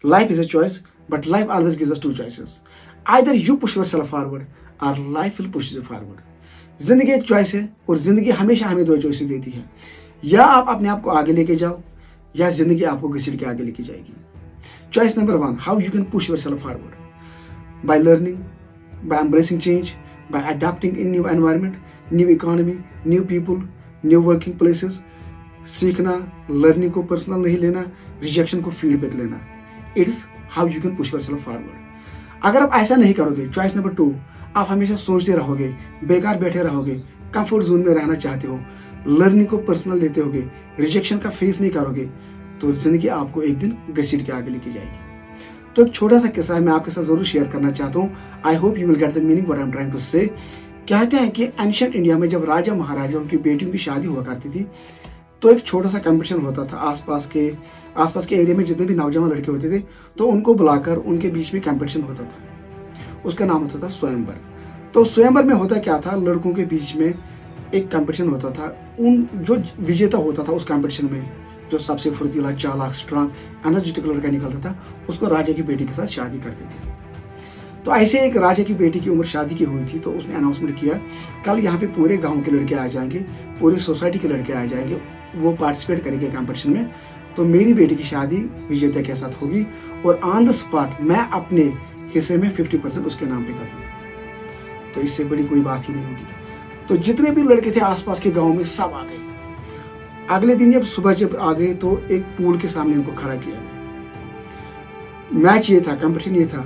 Life is a choice, but life always gives us two choices. Either you push yourself forward or life will push you forward. जिंदगी एक choice है और जिंदगी हमेशा हमें दो चॉइसेस देती है, या आप अपने आप को आगे लेके जाओ या जिंदगी आपको घसीट के आगे लेके जाएगी. Choice number 1, how you can push yourself forward. By learning, by embracing change, by adapting in new environment, new economy, new people, new working places. सीखना, लर्निंग को पर्सनल नहीं लेना, रिजेक्शन को फीडबैक लेना. It's how you can push yourself forward. अगर आप ऐसा नहीं करोगे, चॉइस नंबर 2, आप हमेशा सोचते रहोगे, बेकार बैठे रहोगे, कंफर्ट जोन में रहना चाहते हो, लर्निंग को पर्सनल लेते होगे, रिजेक्शन का फेस नहीं करोगे, तो जिंदगी आपको एक दिन घसीट के आगे लेके जाएगी. तो एक छोटा सा किस्सा मैं आपके साथ जरूर शेयर करना चाहता हूँ. I hope you will get the meaning what I am trying to say. कहते हैं कि एंशिएंट इंडिया में जब राजा महाराजाओं की बेटियों की शादी हुआ करती थी, तो एक छोटा सा कंपटीशन होता था. आसपास के एरिया में जितने भी नौजवान लड़के होते थे, तो उनको बुलाकर उनके बीच में कंपटीशन होता था. उसका नाम होता था स्वयंवर. तो स्वयंवर में होता क्या था, लड़कों के बीच में एक कंपटीशन होता था. जो विजेता होता था उस कंपटीशन में, जो सबसे फुर्तीला, चालाक, स्ट्रांग, एनर्जेटिक लड़का निकलता था, उसको राजा की बेटी के साथ शादी करते थे. तो ऐसे एक राजा की बेटी की उम्र शादी की हुई थी, तो उसने अनाउंसमेंट किया, कल यहाँ पे पूरे गांव के लड़के आ जाएंगे, पूरी सोसाइटी के लड़के आ जाएंगे, वो पार्टिसिपेट करेंगे कंपटीशन में. तो मेरी बेटी की शादी विजेता के साथ होगी और ऑन द स्पॉट मैं अपने हिस्से में 50% उसके नाम पे कर दूंगा. तो इससे बड़ी कोई बात ही नहीं होगी. तो जितने भी लड़के थे आसपास के गांव में, सब आ गए. अगले दिन जब सुबह आ गए, तो एक पूल के सामने उनको खड़ा किया. मैच ये था, कंपटीशन ये था,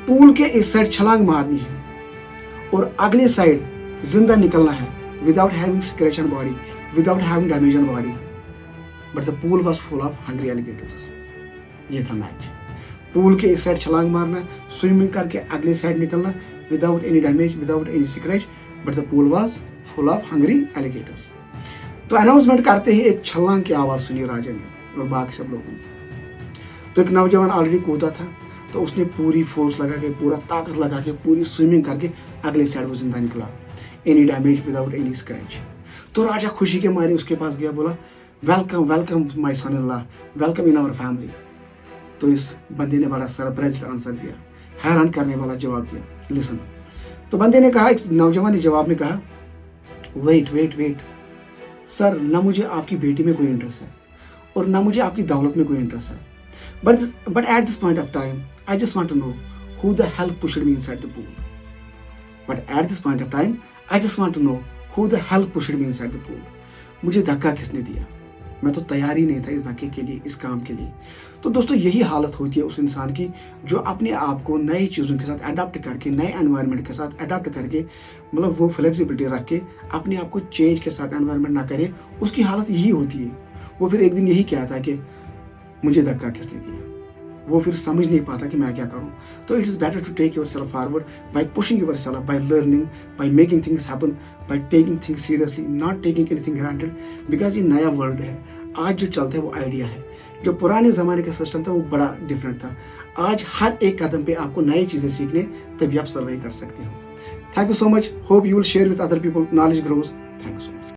पूल के इस साइड छलांग मारनी है और अगले साइड जिंदा निकलना है, without having scratch on body, without having damage on body. But the pool was full of hungry alligators. ये था मैच. पूल के इस साइड छलांग मारना, स्विमिंग करके अगले साइड निकलना, without any damage, without any scratch, but the pool was full of hungry alligators. तो अनाउंसमेंट करते ही एक छलांग की आवाज सुनी राजा ने और बाकी सब लोगों ने. तो एक नौजवान ऑलरेडी कूदा था, तो उसने पूरी फोर्स लगा के, पूरा ताकत लगा के, पूरी स्विमिंग करके अगले साइड वो जिंदा निकला, any damage, without any scratch. तो राजा खुशी के मारे उसके पास गया, बोला, welcome welcome my son in law, welcome in our family. तो इस बंदे ने बड़ा सरप्राइज आंसर दिया, हैरान करने वाला जवाब दिया. लिसन. तो बंदे ने कहा, एक नौजवान ने जवाब में कहा, वेट वेट वेट सर, ना मुझे आपकी बेटी में कोई इंटरेस्ट है और ना मुझे आपकी दौलत में कोई इंटरेस्ट है. But at this point of time I just want to know who the hell pushed me inside the pool. But at this point of time I just want to know who the hell pushed me inside the pool. मुझे धक्का किसने दिया? मैं तो तैयार ही नहीं था इस धक्के के लिए, इस काम के लिए. तो दोस्तों, यही हालत होती है उस इंसान की जो अपने आप को नई चीज़ों के साथ अडाप्ट करके, नए एनवायरनमेंट के साथ अडाप्ट करके, मतलब वो फ्लेक्सिबिलिटी रख के अपने आप को चेंज के साथ एनवायरनमेंट ना करे. उसकी हालत यही होती है. वो फिर एक दिन यही कहता है कि मुझे धक्का किसने दिया. वो फिर समझ नहीं पाता कि मैं क्या करूं. तो it is better to take yourself forward by pushing yourself, by learning, by making things happen, by taking things seriously, not taking anything granted. Because ये नया वर्ल्ड है. आज जो चलता है वो आइडिया है. जो पुराने ज़माने का सिस्टम था वो बड़ा डिफरेंट था. आज हर एक कदम पे आपको नई चीज़ें सीखने, तभी आप सर्वाइव कर सकते हो. Thank you so much. Hope you will share with other people. Knowledge grows. Thank you so much.